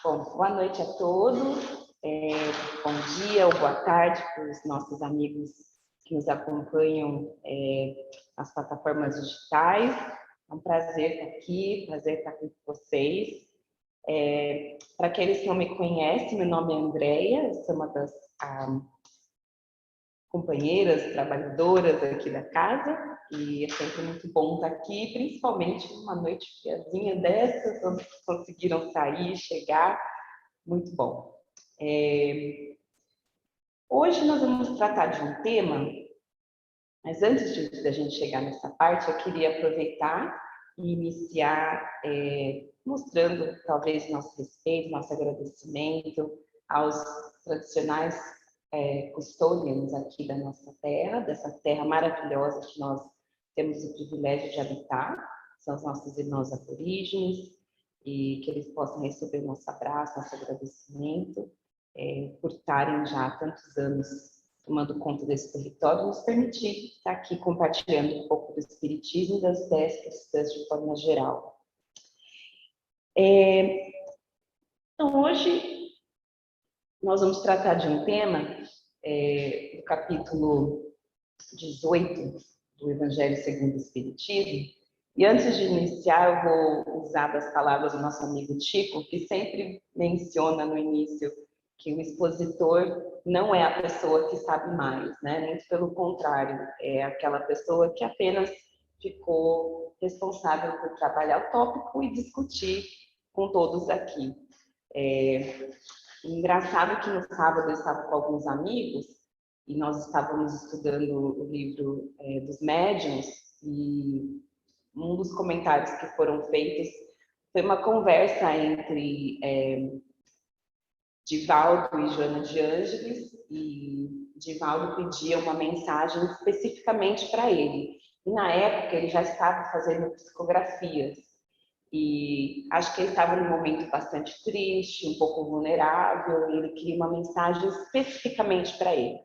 Bom, boa noite a todos, bom dia ou boa tarde para os nossos amigos que nos acompanham nas plataformas digitais. É um prazer estar aqui, prazer estar com vocês. Para aqueles que não me conhecem, meu nome é Andréia, eu sou uma das companheiras, trabalhadoras aqui da casa, e é sempre muito bom estar aqui, principalmente numa noite friazinha dessas, todos que conseguiram sair, chegar, muito bom. Hoje nós vamos tratar de um tema, mas antes da gente chegar nessa parte, eu queria aproveitar e iniciar mostrando talvez nosso respeito, nosso agradecimento aos tradicionais custodians aqui da nossa terra, dessa terra maravilhosa que nós temos o privilégio de habitar, são os nossos irmãos aborígenes, e que eles possam receber nosso abraço, nosso agradecimento, por estarem já há tantos anos tomando conta desse território, nos permitir estar aqui compartilhando um pouco do espiritismo e das ideias cristãs de forma geral. Então, hoje, nós vamos tratar de um tema do capítulo 18 do Evangelho segundo o Espiritismo. E antes de iniciar, eu vou usar das palavras do nosso amigo Chico, que sempre menciona no início que o expositor não é a pessoa que sabe mais, né? Muito pelo contrário, é aquela pessoa que apenas ficou responsável por trabalhar o tópico e discutir com todos aqui. Engraçado que no sábado eu estava com alguns amigos e nós estávamos estudando o livro dos médiuns, e um dos comentários que foram feitos foi uma conversa entre Divaldo e Joana de Ângeles, e Divaldo pedia uma mensagem especificamente para ele. E na época ele já estava fazendo psicografias, e acho que ele estava num momento bastante triste, um pouco vulnerável, e ele queria uma mensagem especificamente para ele.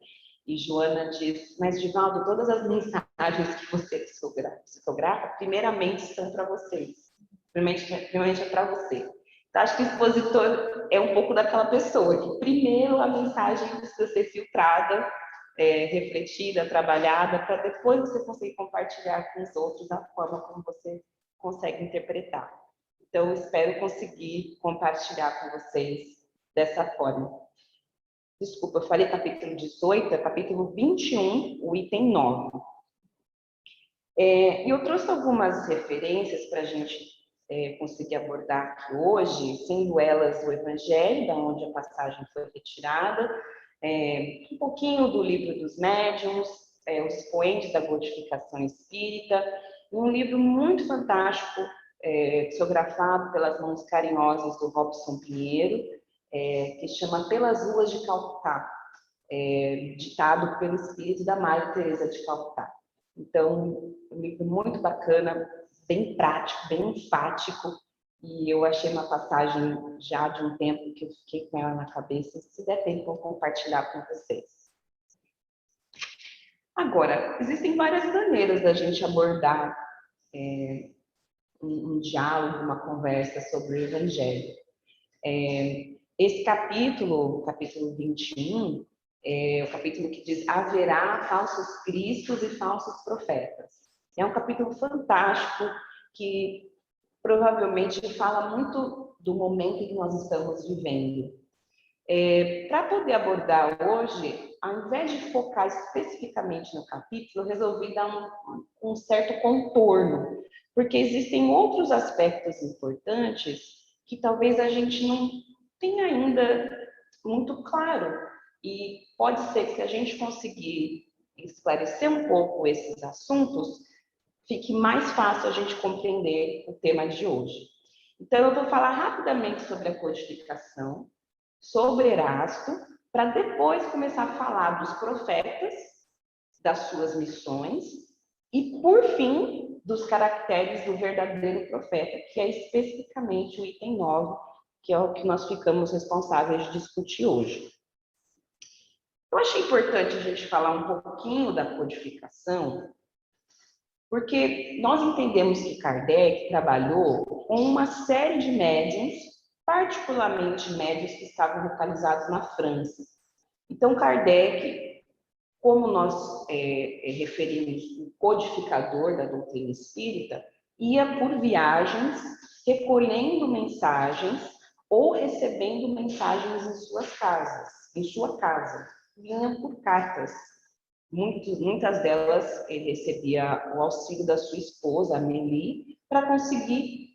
E Joana diz: mas Divaldo, todas as mensagens que você psicografa, primeiramente são para vocês. Primeiramente é para você. Então, acho que o expositor é um pouco daquela pessoa que primeiro a mensagem precisa ser filtrada, refletida, trabalhada, para depois você conseguir compartilhar com os outros a forma como você consegue interpretar. Então, eu espero conseguir compartilhar com vocês dessa forma. Desculpa, eu falei capítulo 18, é capítulo 21, o item 9. E eu trouxe algumas referências para a gente conseguir abordar aqui hoje, sendo elas o Evangelho, da onde a passagem foi retirada, um pouquinho do livro dos médiuns, os expoentes da codificação espírita, um livro muito fantástico, psicografado pelas mãos carinhosas do Robson Pinheiro, que chama Pelas Ruas de Calcutá, ditado pelo espírito da Maria Teresa de Calcutá. Então, um livro muito bacana, bem prático, bem enfático, e eu achei uma passagem já de um tempo que eu fiquei com ela na cabeça. Se der tempo, eu vou compartilhar com vocês. Agora, existem várias maneiras da gente abordar um diálogo, uma conversa sobre o Evangelho. Esse capítulo 21, é o capítulo que diz: haverá falsos cristos e falsos profetas. É um capítulo fantástico que provavelmente fala muito do momento em que nós estamos vivendo. Para poder abordar hoje, ao invés de focar especificamente no capítulo, eu resolvi dar um certo contorno, porque existem outros aspectos importantes que talvez a gente não tenha ainda muito claro. E pode ser que, se a gente conseguir esclarecer um pouco esses assuntos, fique mais fácil a gente compreender o tema de hoje. Então, eu vou falar rapidamente sobre a codificação, sobre Erasto, para depois começar a falar dos profetas, das suas missões, e, por fim, dos caracteres do verdadeiro profeta, que é especificamente o item 9, que é o que nós ficamos responsáveis de discutir hoje. Eu achei importante a gente falar um pouquinho da codificação, porque nós entendemos que Kardec trabalhou com uma série de médiuns particularmente médios que estavam localizados na França. Então, Kardec, como nós referimos o codificador da doutrina espírita, ia por viagens, recolhendo mensagens ou recebendo mensagens em suas casas, em sua casa. Vinha por cartas. Muitas delas ele recebia o auxílio da sua esposa, Amélie, para conseguir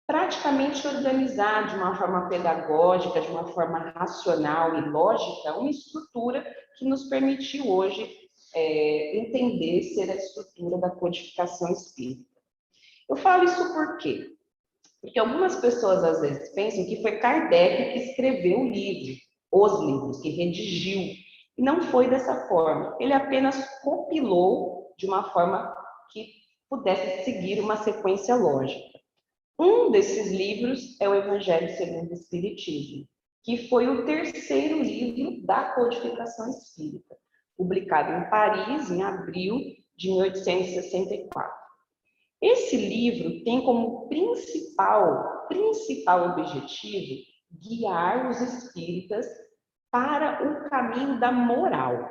praticamente organizar de uma forma pedagógica, de uma forma racional e lógica, uma estrutura que nos permitiu hoje entender ser a estrutura da codificação espírita. Eu falo isso por quê? Porque algumas pessoas às vezes pensam que foi Kardec que escreveu o livro, os livros, que redigiu. E não foi dessa forma. Ele apenas compilou de uma forma que pudesse seguir uma sequência lógica. Um desses livros é o Evangelho segundo o Espiritismo, que foi o terceiro livro da codificação espírita, publicado em Paris, em abril de 1864. Esse livro tem como principal objetivo guiar os espíritas para o caminho da moral.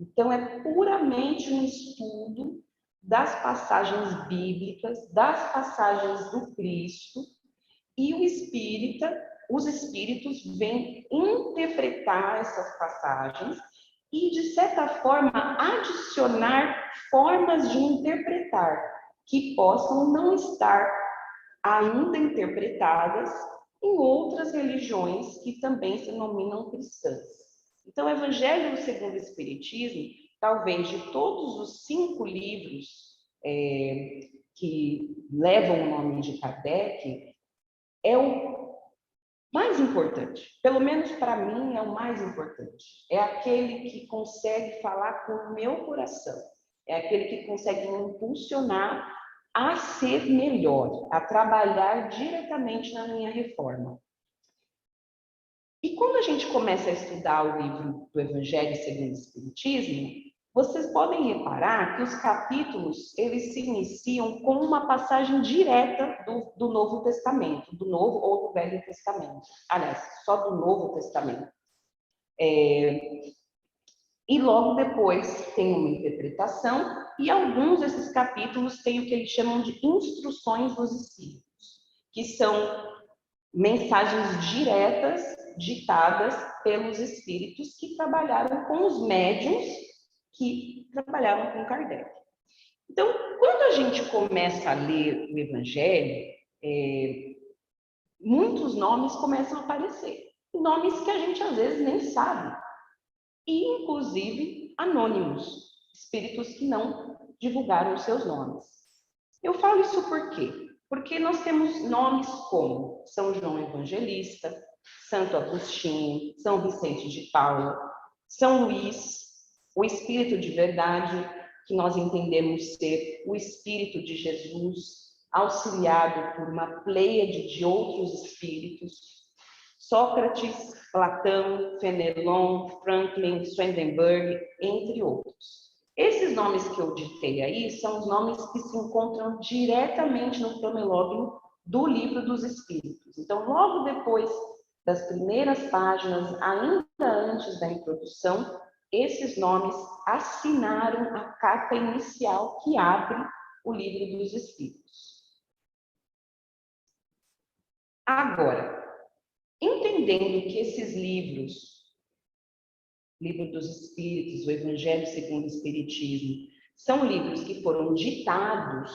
Então, é puramente um estudo das passagens bíblicas, das passagens do Cristo, e os espíritos vêm interpretar essas passagens e, de certa forma, adicionar formas de interpretar que possam não estar ainda interpretadas em outras religiões que também se denominam cristãs. Então, o Evangelho segundo o Espiritismo, talvez de todos os 5 livros que levam o nome de Kardec, é o mais importante. Pelo menos para mim é o mais importante. É aquele que consegue falar com o meu coração. É aquele que consegue me impulsionar a ser melhor, a trabalhar diretamente na minha reforma. E quando a gente começa a estudar o livro do Evangelho segundo o Espiritismo, vocês podem reparar que os capítulos, eles se iniciam com uma passagem direta do Novo Testamento, do Novo ou do Velho Testamento. Aliás, só do Novo Testamento. E logo depois tem uma interpretação, e alguns desses capítulos têm o que eles chamam de instruções dos espíritos, que são mensagens diretas ditadas pelos espíritos que trabalharam com os médiuns que trabalhavam com Kardec. Então, quando a gente começa a ler o Evangelho, muitos nomes começam a aparecer, nomes que a gente às vezes nem sabe, e inclusive anônimos, espíritos que não divulgaram os seus nomes. Eu falo isso por quê? Porque nós temos nomes como São João Evangelista, Santo Agostinho, São Vicente de Paula, São Luís, o Espírito de Verdade, que nós entendemos ser o Espírito de Jesus, auxiliado por uma pleiade de outros espíritos, Sócrates, Platão, Fenelon, Franklin, Swedenborg, entre outros. Esses nomes que eu ditei aí são os nomes que se encontram diretamente no promelógio do Livro dos Espíritos. Então, logo depois das primeiras páginas, ainda antes da introdução, esses nomes assinaram a carta inicial que abre o Livro dos Espíritos. Agora, entendendo que esses livros, Livro dos Espíritos, o Evangelho segundo o Espiritismo, são livros que foram ditados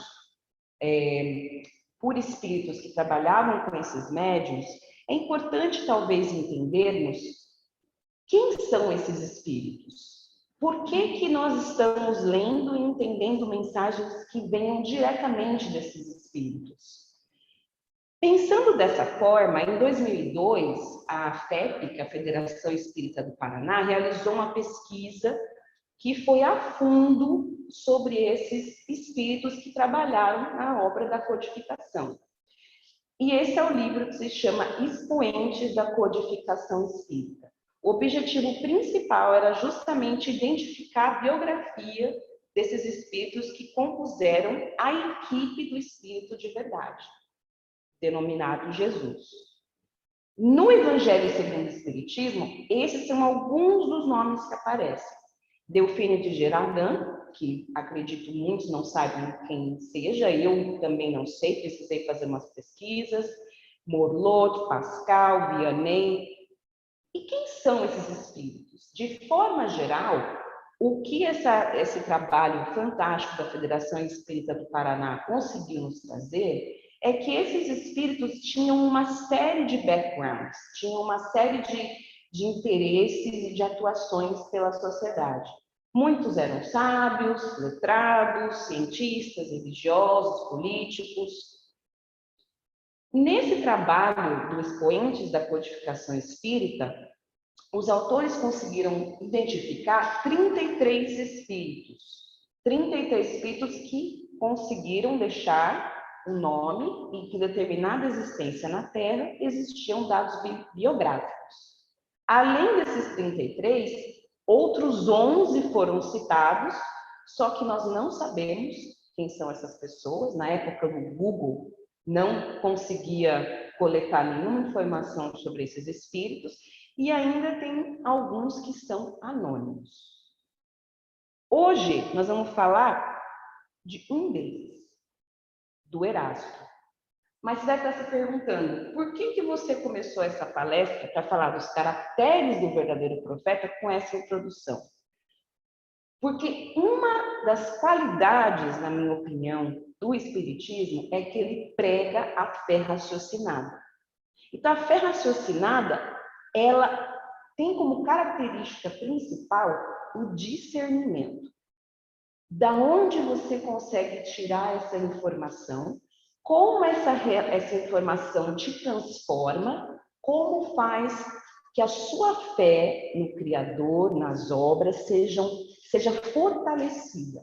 por espíritos que trabalhavam com esses médiuns, é importante talvez entendermos quem são esses espíritos. Por que nós estamos lendo e entendendo mensagens que venham diretamente desses espíritos? Pensando dessa forma, em 2002, a FEPC, a Federação Espírita do Paraná, realizou uma pesquisa que foi a fundo sobre esses espíritos que trabalharam na obra da codificação. E esse é o livro que se chama Expoentes da Codificação Espírita. O objetivo principal era justamente identificar a biografia desses espíritos que compuseram a equipe do Espírito de Verdade, denominado Jesus. No Evangelho segundo o Espiritismo, esses são alguns dos nomes que aparecem. Delfino de Gerardin, que acredito muitos não sabem quem seja, eu também não sei, precisei fazer umas pesquisas. Morlot, Pascal, Vianney. E quem são esses espíritos? De forma geral, o que esse trabalho fantástico da Federação Espírita do Paraná conseguiu nos trazer é que esses espíritos tinham uma série de backgrounds, tinham uma série de interesses e de atuações pela sociedade. Muitos eram sábios, letrados, cientistas, religiosos, políticos. Nesse trabalho dos expoentes da codificação espírita, os autores conseguiram identificar 33 espíritos. 33 espíritos que conseguiram deixar um nome e que, em determinada existência na Terra, existiam dados biográficos. Além desses 33, outros 11 foram citados, só que nós não sabemos quem são essas pessoas. Na época, o Google não conseguia coletar nenhuma informação sobre esses espíritos, e ainda tem alguns que são anônimos. Hoje, nós vamos falar de um deles, do Erasto. Mas você deve estar se perguntando, por que você começou essa palestra para falar dos caracteres do verdadeiro profeta com essa introdução? Porque uma das qualidades, na minha opinião, do Espiritismo é que ele prega a fé raciocinada. Então, a fé raciocinada, ela tem como característica principal o discernimento. Da onde você consegue tirar essa informação, como essa informação te transforma, como faz que a sua fé no Criador, nas obras, seja fortalecida.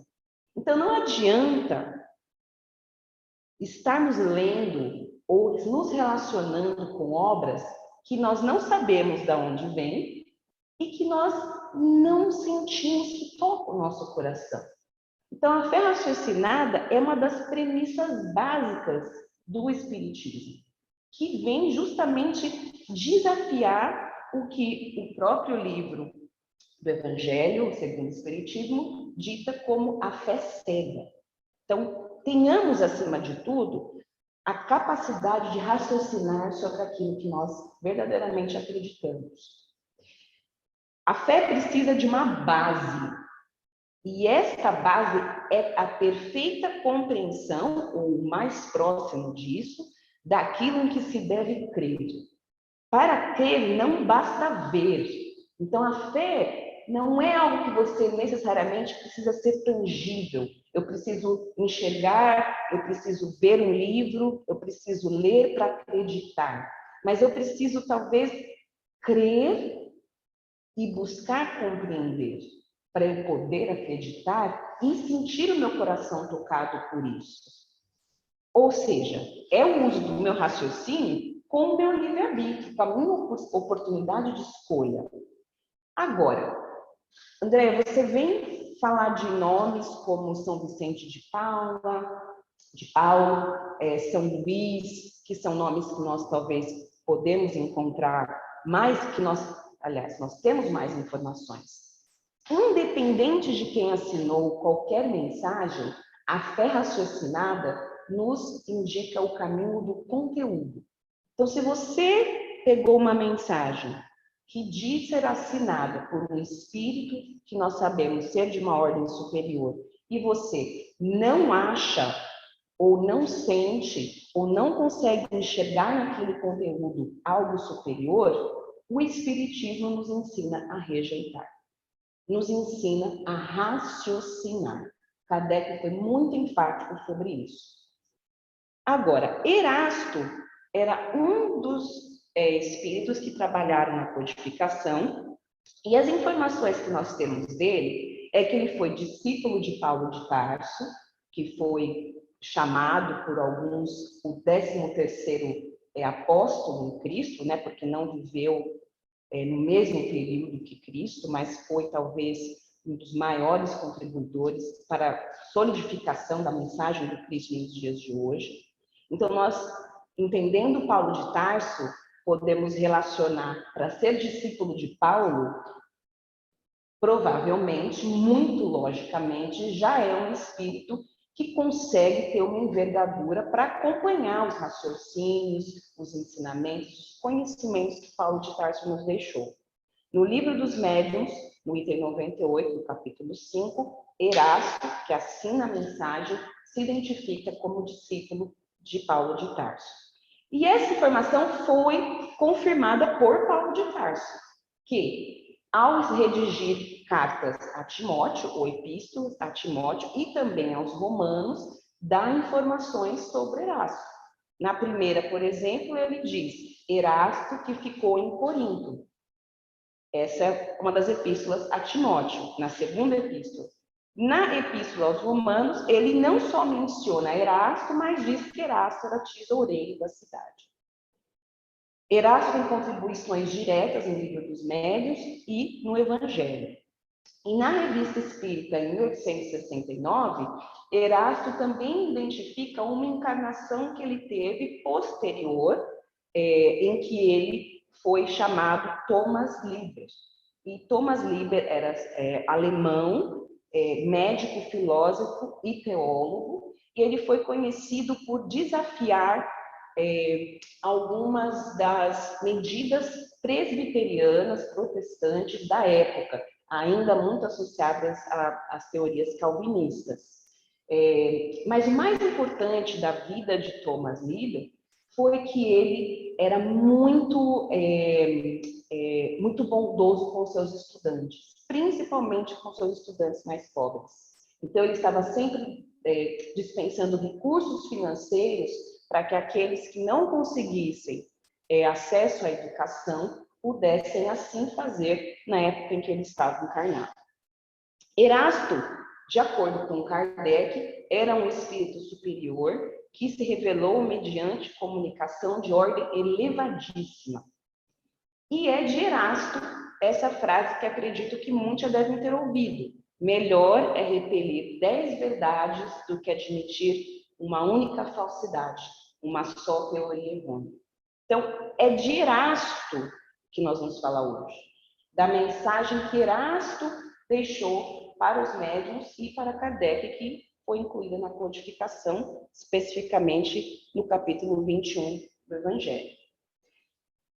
Então, não adianta estarmos lendo ou nos relacionando com obras que nós não sabemos de onde vem e que nós não sentimos que toca o nosso coração. Então, a fé raciocinada é uma das premissas básicas do Espiritismo, que vem justamente desafiar o que o próprio livro do Evangelho, segundo o Espiritismo, dita como a fé cega. Então, tenhamos, acima de tudo, a capacidade de raciocinar sobre aquilo que nós verdadeiramente acreditamos. A fé precisa de uma base, e esta base é a perfeita compreensão, ou mais próximo disso, daquilo em que se deve crer. Para crer não basta ver. Então, a fé não é algo que você necessariamente precisa ser tangível. Eu preciso enxergar, eu preciso ver um livro, eu preciso ler para acreditar. Mas eu preciso, talvez, crer e buscar compreender, para eu poder acreditar e sentir o meu coração tocado por isso. Ou seja, é o uso do meu raciocínio com o meu livre-arbítrio, com a minha oportunidade de escolha. Agora, André, você vem falar de nomes como São Vicente de Paulo, São Luís, que são nomes que nós talvez podemos encontrar mais, que nós temos mais informações. Independente de quem assinou qualquer mensagem, a fé raciocinada nos indica o caminho do conteúdo. Então, se você pegou uma mensagem que diz ser assinada por um espírito que nós sabemos ser de uma ordem superior, e você não acha, ou não sente, ou não consegue enxergar naquele conteúdo algo superior, o Espiritismo nos ensina a rejeitar, nos ensina a raciocinar. Kardec foi muito enfático sobre isso. Agora, Erasto era um dos espíritos que trabalharam na codificação, e as informações que nós temos dele é que ele foi discípulo de Paulo de Tarso, que foi chamado por alguns o 13º apóstolo em Cristo, né, porque não viveu no mesmo período que Cristo, mas foi talvez um dos maiores contribuidores para a solidificação da mensagem do Cristo nos dias de hoje. Então, nós, entendendo Paulo de Tarso, podemos relacionar para ser discípulo de Paulo, provavelmente, muito logicamente, já é um espírito que consegue ter uma envergadura para acompanhar os raciocínios, os ensinamentos, os conhecimentos que Paulo de Tarso nos deixou. No livro dos Médiuns, no item 98, do capítulo 5, Erasto, que assina a mensagem, se identifica como discípulo de Paulo de Tarso. E essa informação foi confirmada por Paulo de Tarso, que, ao redigir cartas a Timóteo, ou epístolas a Timóteo, e também aos romanos, dá informações sobre Erasto. Na primeira, por exemplo, ele diz, Erasto que ficou em Corinto. Essa é uma das epístolas a Timóteo. Na segunda epístola. Na epístola aos romanos, ele não só menciona Erasto, mas diz que Erasto era tesoureiro da cidade. Erasto tem contribuições diretas no Livro dos Médiuns e no Evangelho. E na Revista Espírita, em 1869, Erasto também identifica uma encarnação que ele teve posterior, em que ele foi chamado Thomas Liber. E Thomas Liber era alemão, médico, filósofo e teólogo, e ele foi conhecido por desafiar algumas das medidas presbiterianas, protestantes da época, ainda muito associadas às teorias calvinistas. Mas o mais importante da vida de Thomas Liber foi que ele era muito bondoso com seus estudantes, principalmente com seus estudantes mais pobres. Então, ele estava sempre dispensando recursos financeiros para que aqueles que não conseguissem acesso à educação pudessem assim fazer na época em que ele estava encarnado. Erasto, de acordo com Kardec, era um espírito superior que se revelou mediante comunicação de ordem elevadíssima. E é de Erasto essa frase que acredito que muitos já devem ter ouvido. Melhor é repelir 10 verdades do que admitir uma única falsidade, uma só teoria errônea. Então, é de Erasto que nós vamos falar hoje, da mensagem que Erasto deixou para os médiuns e para Kardec, que foi incluída na codificação, especificamente no capítulo 21 do Evangelho.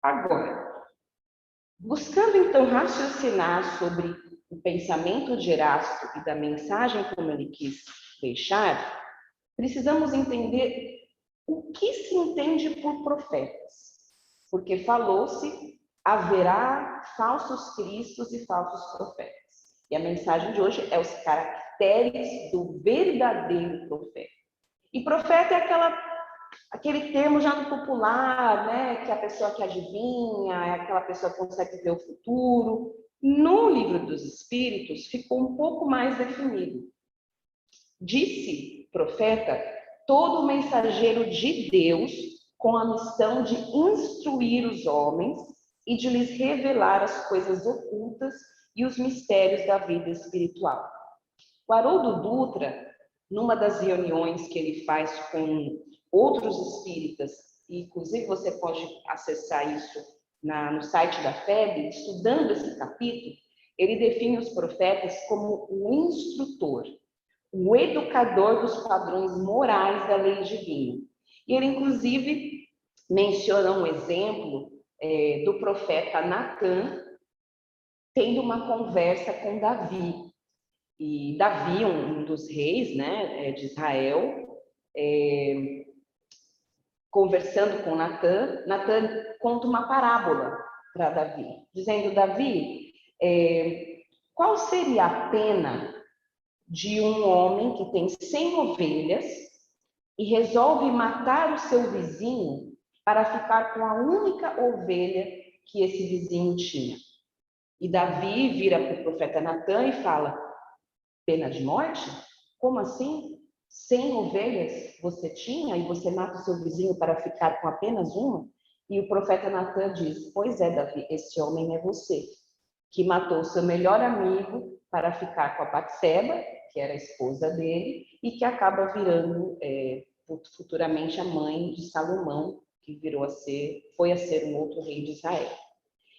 Agora, buscando então raciocinar sobre o pensamento de Erasto e da mensagem como ele quis deixar, precisamos entender o que se entende por profetas. Porque falou-se, haverá falsos cristos e falsos profetas. E a mensagem de hoje é os caracteres do verdadeiro profeta. E profeta é aquele termo já no popular, né? Que é a pessoa que adivinha, é aquela pessoa que consegue ver o futuro. No Livro dos Espíritos ficou um pouco mais definido. Disse profeta todo mensageiro de Deus com a missão de instruir os homens e de lhes revelar as coisas ocultas e os mistérios da vida espiritual. O Haroldo Dutra, numa das reuniões que ele faz com outros espíritas, e inclusive você pode acessar isso no site da FEB, estudando esse capítulo, ele define os profetas como o instrutor, o educador dos padrões morais da lei divina. E ele, inclusive, menciona um exemplo do profeta Natan tendo uma conversa com Davi. E Davi, um dos reis, né, de Israel, conversando com Natan, Natan conta uma parábola para Davi, dizendo, Davi, qual seria a pena de um homem que tem 100 ovelhas e resolve matar o seu vizinho para ficar com a única ovelha que esse vizinho tinha? E Davi vira para o profeta Natan e fala, pena de morte? Como assim? 100 ovelhas você tinha e você mata o seu vizinho para ficar com apenas uma? E o profeta Natan diz, pois é, Davi, esse homem é você, que matou seu melhor amigo para ficar com a Batseba, que era a esposa dele, e que acaba virando futuramente a mãe de Salomão, que foi a ser um outro rei de Israel.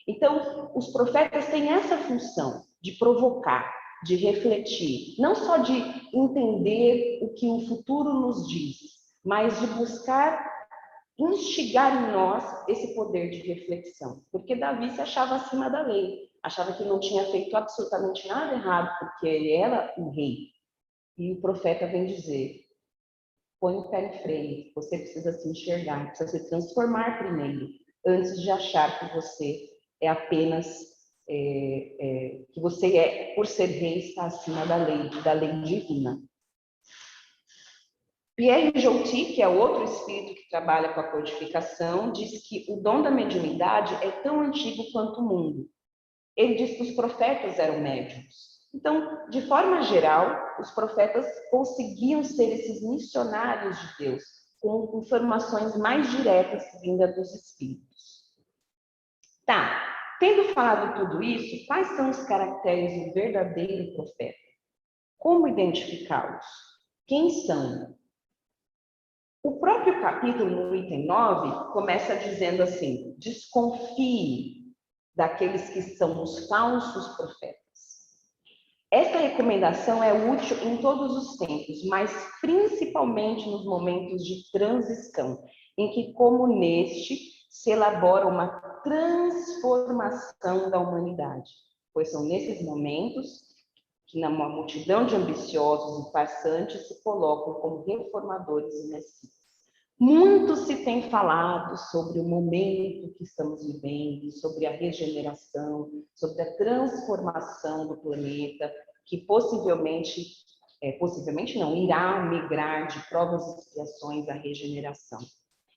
Então, os profetas têm essa função de provocar, de refletir, não só de entender o que o futuro nos diz, mas de buscar instigar em nós esse poder de reflexão. Porque Davi se achava acima da lei, achava que não tinha feito absolutamente nada errado, porque ele era um rei. E o profeta vem dizer: põe o pé no freio, você precisa se enxergar, precisa se transformar primeiro, antes de achar que você é apenas, que você é, por ser rei, está acima da lei divina. Pierre Joty, que é outro espírito que trabalha com a codificação, diz que o dom da mediunidade é tão antigo quanto o mundo. Ele diz que os profetas eram médiuns. Então, de forma geral, os profetas conseguiam ser esses missionários de Deus, com informações mais diretas vindas dos espíritos. Tá, tendo falado tudo isso, quais são os caracteres do verdadeiro profeta? Como identificá-los? Quem são? O próprio capítulo, no item 9, começa dizendo assim: desconfie daqueles que são os falsos profetas. Esta recomendação é útil em todos os tempos, mas principalmente nos momentos de transição, em que, como neste, se elabora uma transformação da humanidade, pois são nesses momentos que, numa multidão de ambiciosos e passantes, se colocam como reformadores e messias. Muito se tem falado sobre o momento que estamos vivendo, sobre a regeneração, sobre a transformação do planeta, que possivelmente não, irá migrar de provas e expiações à regeneração.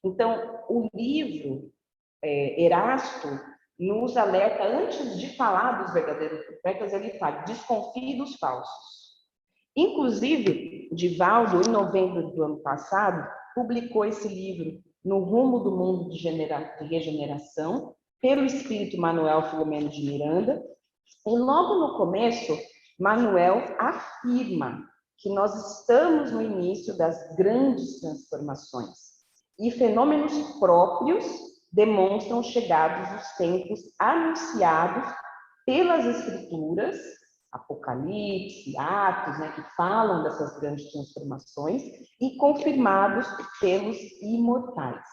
Então, o livro Erasto nos alerta, antes de falar dos verdadeiros profetas, ele fala: desconfie dos falsos. Inclusive, Divaldo, em novembro do ano passado, publicou esse livro, No Rumo do Mundo de Regeneração, pelo espírito Manuel Filomeno de Miranda. E logo no começo, Manuel afirma que nós estamos no início das grandes transformações e fenômenos próprios demonstram chegados os tempos anunciados pelas Escrituras, Apocalipse, Atos, que falam dessas grandes transformações, e confirmados pelos imortais.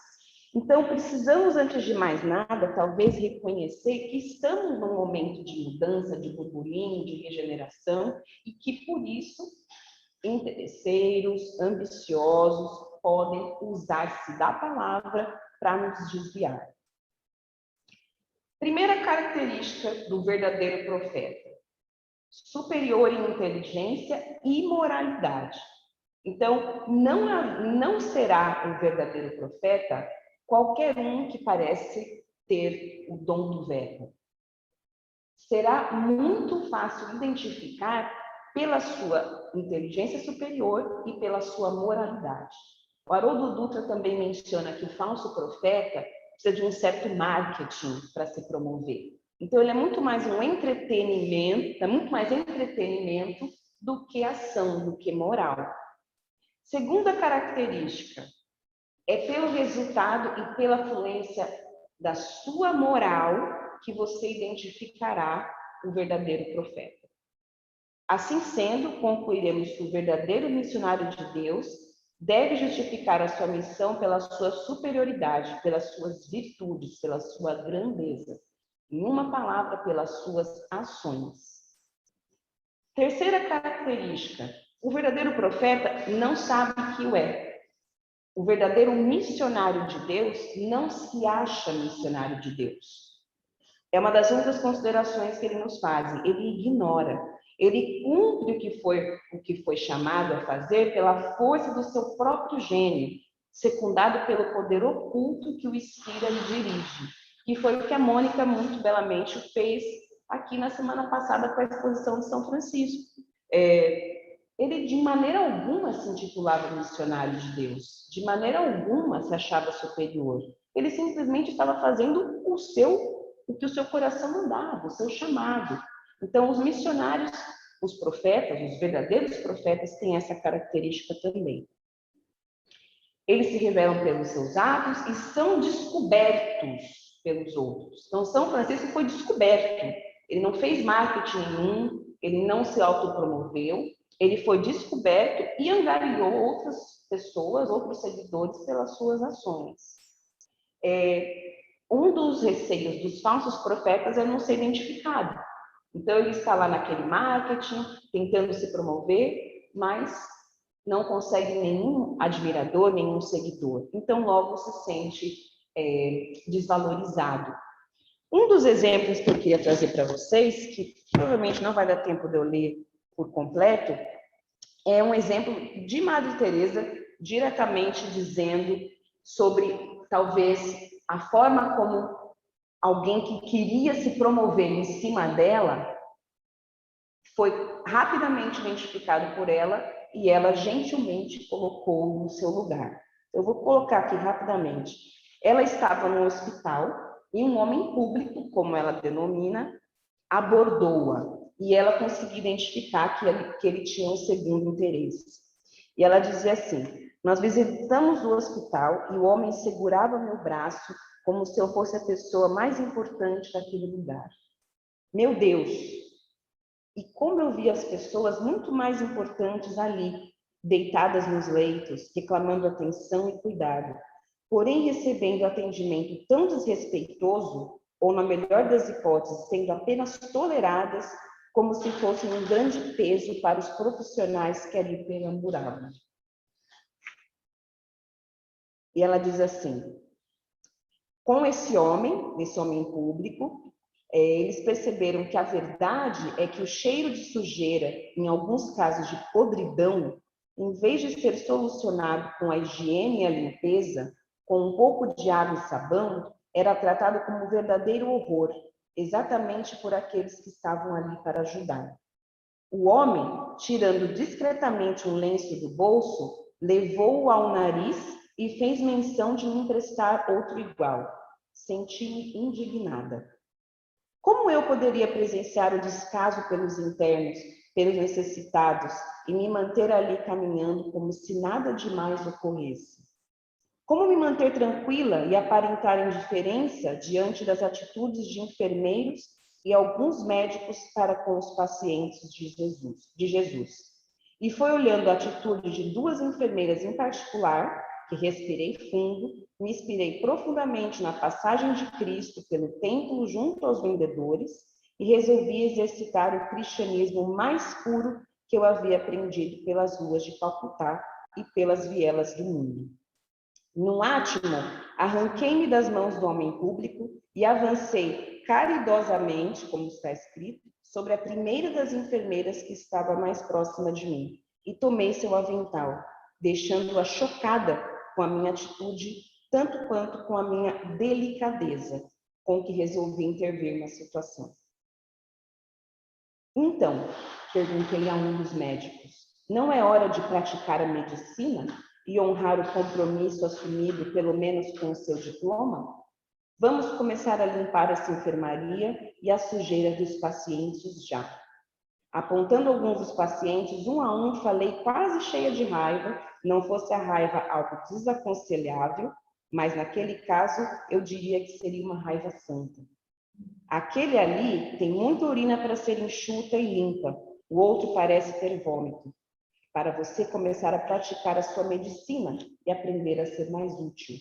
Então, precisamos, antes de mais nada, talvez reconhecer que estamos num momento de mudança, de burburinho, de regeneração, e que, por isso, interesseiros, ambiciosos, podem usar-se da palavra para nos desviar. Primeira característica do verdadeiro profeta: superior em inteligência e moralidade. Então, não será um verdadeiro profeta qualquer um que parece ter o dom do verbo. Será muito fácil identificar pela sua inteligência superior e pela sua moralidade. O Haroldo Dutra também menciona que o falso profeta precisa de um certo marketing para se promover. Então, ele é muito mais um entretenimento, do que ação, do que moral. Segunda característica, é pelo resultado e pela fluência da sua moral que você identificará o verdadeiro profeta. Assim sendo, concluiremos que o verdadeiro missionário de Deus deve justificar a sua missão pela sua superioridade, pelas suas virtudes, pela sua grandeza. Em uma palavra, pelas suas ações. Terceira característica: o verdadeiro profeta não sabe que o é. O verdadeiro missionário de Deus não se acha missionário de Deus. É uma das únicas considerações que ele nos faz. Ele ignora. Ele cumpre o que foi chamado a fazer pela força do seu próprio gênio, secundado pelo poder oculto que o inspira e dirige. Que foi o que a Mônica muito belamente fez aqui na semana passada com a exposição de São Francisco. Ele de maneira alguma se intitulava missionário de Deus, de maneira alguma se achava superior. Ele simplesmente estava fazendo o que o seu coração mandava, o seu chamado. Então, os missionários, os profetas, os verdadeiros profetas têm essa característica também. Eles se revelam pelos seus atos e são descobertos pelos outros. Então, São Francisco foi descoberto. Ele não fez marketing nenhum, ele não se autopromoveu, ele foi descoberto e angariou outras pessoas, outros seguidores pelas suas ações. Um dos receios dos falsos profetas é não ser identificado. Então, ele está lá naquele marketing, tentando se promover, mas não consegue nenhum admirador, nenhum seguidor. Então, logo se sente desvalorizado. Um dos exemplos que eu queria trazer para vocês, que provavelmente não vai dar tempo de eu ler por completo, é um exemplo de Madre Teresa diretamente dizendo sobre, talvez, a forma como alguém que queria se promover em cima dela foi rapidamente identificado por ela e ela gentilmente colocou no seu lugar. Eu vou colocar aqui rapidamente. Ela estava no hospital e um homem público, como ela denomina, abordou-a e ela conseguiu identificar que ele tinha um segundo interesse. E ela dizia assim: nós visitamos o hospital e o homem segurava meu braço como se eu fosse a pessoa mais importante daquele lugar. Meu Deus! E como eu vi as pessoas muito mais importantes ali, deitadas nos leitos, reclamando atenção e cuidado, porém recebendo atendimento tão desrespeitoso, ou na melhor das hipóteses, sendo apenas toleradas, como se fossem um grande peso para os profissionais que ali perambulavam. E ela diz assim: com esse homem público, eles perceberam que a verdade é que o cheiro de sujeira, em alguns casos de podridão, em vez de ser solucionado com a higiene e a limpeza, com um pouco de água e sabão, era tratado como um verdadeiro horror, exatamente por aqueles que estavam ali para ajudar. O homem, tirando discretamente um lenço do bolso, levou-o ao nariz e fez menção de me emprestar outro igual. Senti-me indignada. Como eu poderia presenciar o descaso pelos internos, pelos necessitados, e me manter ali caminhando como se nada demais ocorresse? Como me manter tranquila e aparentar indiferença diante das atitudes de enfermeiros e alguns médicos para com os pacientes de Jesus? E foi olhando a atitude de duas enfermeiras em particular que respirei fundo, me inspirei profundamente na passagem de Cristo pelo templo junto aos vendedores e resolvi exercitar o cristianismo mais puro que eu havia aprendido pelas ruas de Calcutá e pelas vielas do mundo. No átimo, arranquei-me das mãos do homem público e avancei caridosamente, como está escrito, sobre a primeira das enfermeiras que estava mais próxima de mim e tomei seu avental, deixando-a chocada com a minha atitude, tanto quanto com a minha delicadeza, com que resolvi intervir na situação. Então, perguntei a um dos médicos, não é hora de praticar a medicina e honrar o compromisso assumido, pelo menos com o seu diploma? Vamos começar a limpar essa enfermaria e a sujeira dos pacientes já. Apontando alguns dos pacientes, um a um, falei quase cheia de raiva, não fosse a raiva algo desaconselhável, mas naquele caso eu diria que seria uma raiva santa. Aquele ali tem muita urina para ser enxuta e limpa, o outro parece ter vômito. Para você começar a praticar a sua medicina e aprender a ser mais útil.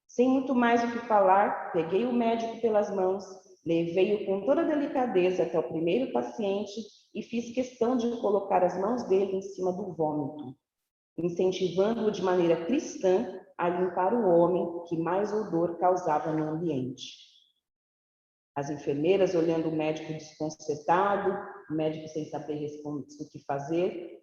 Sem muito mais o que falar, peguei o médico pelas mãos, levei-o com toda delicadeza até o primeiro paciente e fiz questão de colocar as mãos dele em cima do vômito, incentivando-o de maneira cristã a limpar o homem que mais odor causava no ambiente. As enfermeiras olhando o médico desconcertado, o médico sem saber o que fazer,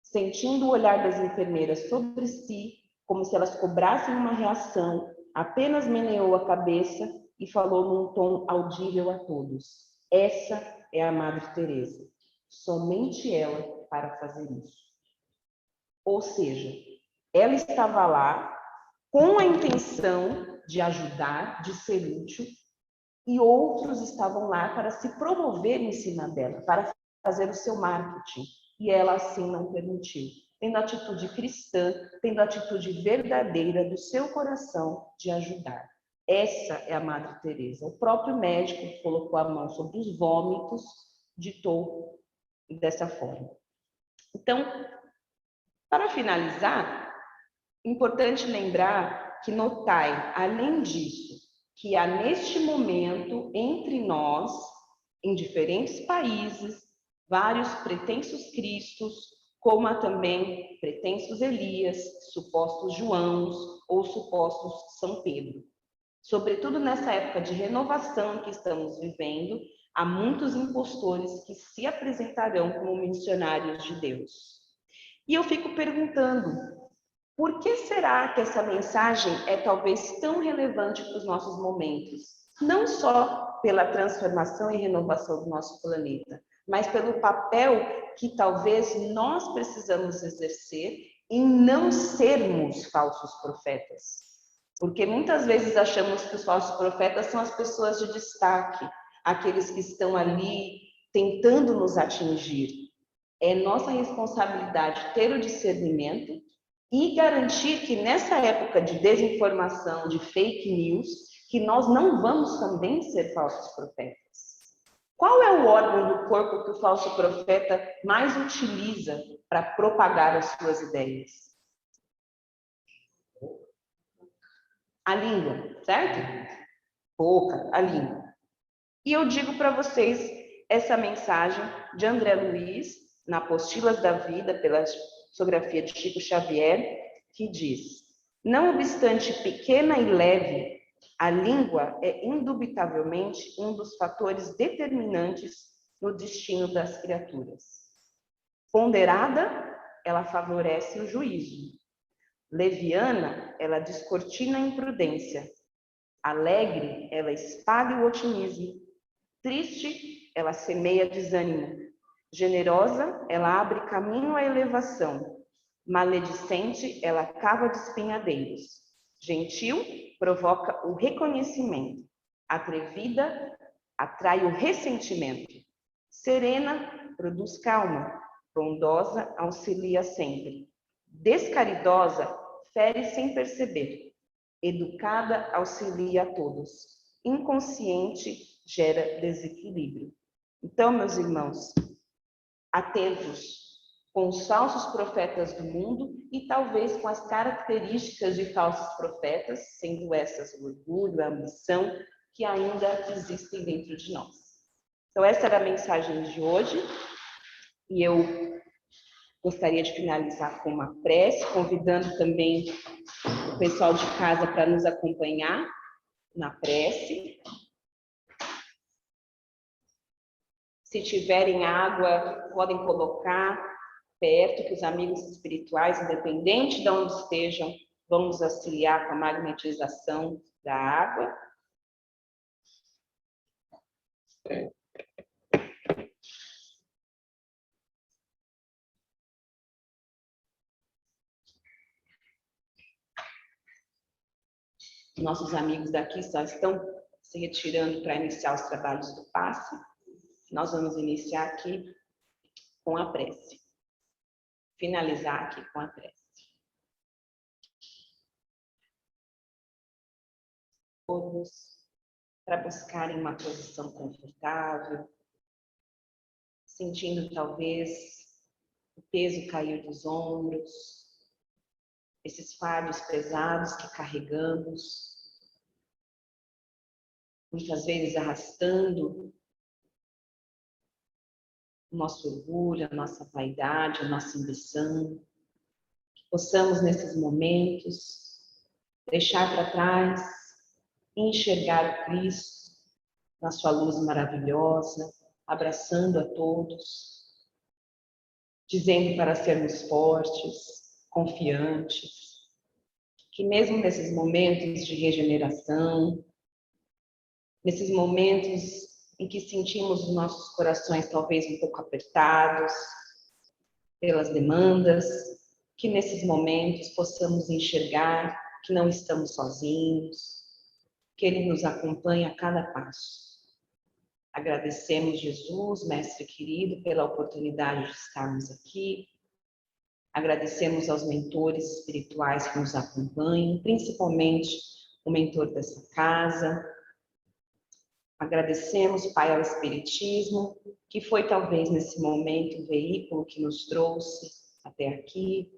sentindo o olhar das enfermeiras sobre si, como se elas cobrassem uma reação, apenas meneou a cabeça e falou num tom audível a todos. Essa é a Madre Teresa. Somente ela para fazer isso. Ou seja, ela estava lá com a intenção de ajudar, de ser útil, e outros estavam lá para se promover em cima dela, para fazer o seu marketing. E ela assim não permitiu. tendo atitude cristã, tendo atitude verdadeira do seu coração de ajudar. Essa é a Madre Teresa. O próprio médico colocou a mão sobre os vômitos, ditou dessa forma. Então, para finalizar, importante lembrar que notai, além disso, que há neste momento entre nós, em diferentes países, vários pretensos Cristos, como há também pretensos Elias, supostos Joãos ou supostos São Pedro. Sobretudo nessa época de renovação que estamos vivendo, há muitos impostores que se apresentarão como missionários de Deus. E eu fico perguntando, por que será que essa mensagem é talvez tão relevante para os nossos momentos? Não só pela transformação e renovação do nosso planeta, mas pelo papel que talvez nós precisamos exercer em não sermos falsos profetas. Porque muitas vezes achamos que os falsos profetas são as pessoas de destaque, aqueles que estão ali tentando nos atingir. É nossa responsabilidade ter o discernimento e garantir que nessa época de desinformação, de fake news, que nós não vamos também ser falsos profetas. Qual é o órgão do corpo que o falso profeta mais utiliza para propagar as suas ideias? A língua, certo? Boca, a língua. E eu digo para vocês essa mensagem de André Luiz, na Apostilas da Vida, pela psicografia de Chico Xavier, que diz: não obstante pequena e leve, a língua é indubitavelmente um dos fatores determinantes no destino das criaturas. Ponderada, ela favorece o juízo. Leviana, ela descortina a imprudência. Alegre, ela espalha o otimismo. Triste, ela semeia desânimo. Generosa, ela abre caminho à elevação. Maledicente, ela cava despenhadeiros. Gentil, provoca o reconhecimento. Atrevida, atrai o ressentimento. Serena, produz calma. Bondosa, auxilia sempre. Descaridosa, fere sem perceber. Educada, auxilia a todos. Inconsciente, gera desequilíbrio. Então, meus irmãos, atentos com os falsos profetas do mundo e talvez com as características de falsos profetas, sendo essas o orgulho, a ambição, que ainda existem dentro de nós. Então, essa era a mensagem de hoje e eu gostaria de finalizar com uma prece, convidando também o pessoal de casa para nos acompanhar na prece. Se tiverem água, podem colocar perto, que os amigos espirituais, independente de onde estejam, vão nos auxiliar com a magnetização da água. Nossos amigos daqui só estão se retirando para iniciar os trabalhos do passe. Nós vamos iniciar aqui com a prece. Finalizar aqui com a prece. Todos para buscarem uma posição confortável, sentindo talvez o peso cair dos ombros, esses fardos pesados que carregamos, muitas vezes arrastando o nosso orgulho, a nossa vaidade, a nossa ambição. Que possamos, nesses momentos, deixar para trás e enxergar o Cristo na sua luz maravilhosa, abraçando a todos, dizendo para sermos fortes, confiantes, que mesmo nesses momentos de regeneração, nesses momentos em que sentimos os nossos corações talvez um pouco apertados pelas demandas, que nesses momentos possamos enxergar que não estamos sozinhos, que Ele nos acompanha a cada passo. Agradecemos, Jesus, Mestre querido, pela oportunidade de estarmos aqui. Agradecemos aos mentores espirituais que nos acompanham, principalmente o mentor dessa casa. Agradecemos, Pai, ao Espiritismo, que foi talvez nesse momento o veículo que nos trouxe até aqui,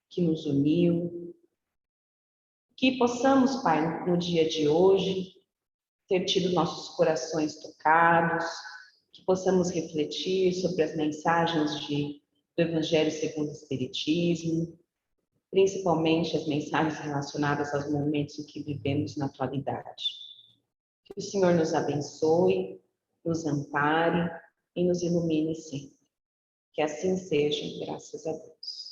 que nos uniu. Que possamos, Pai, no dia de hoje, ter tido nossos corações tocados, que possamos refletir sobre as mensagens do Evangelho segundo o Espiritismo, principalmente as mensagens relacionadas aos momentos em que vivemos na atualidade. Que o Senhor nos abençoe, nos ampare e nos ilumine sempre. Que assim seja, graças a Deus.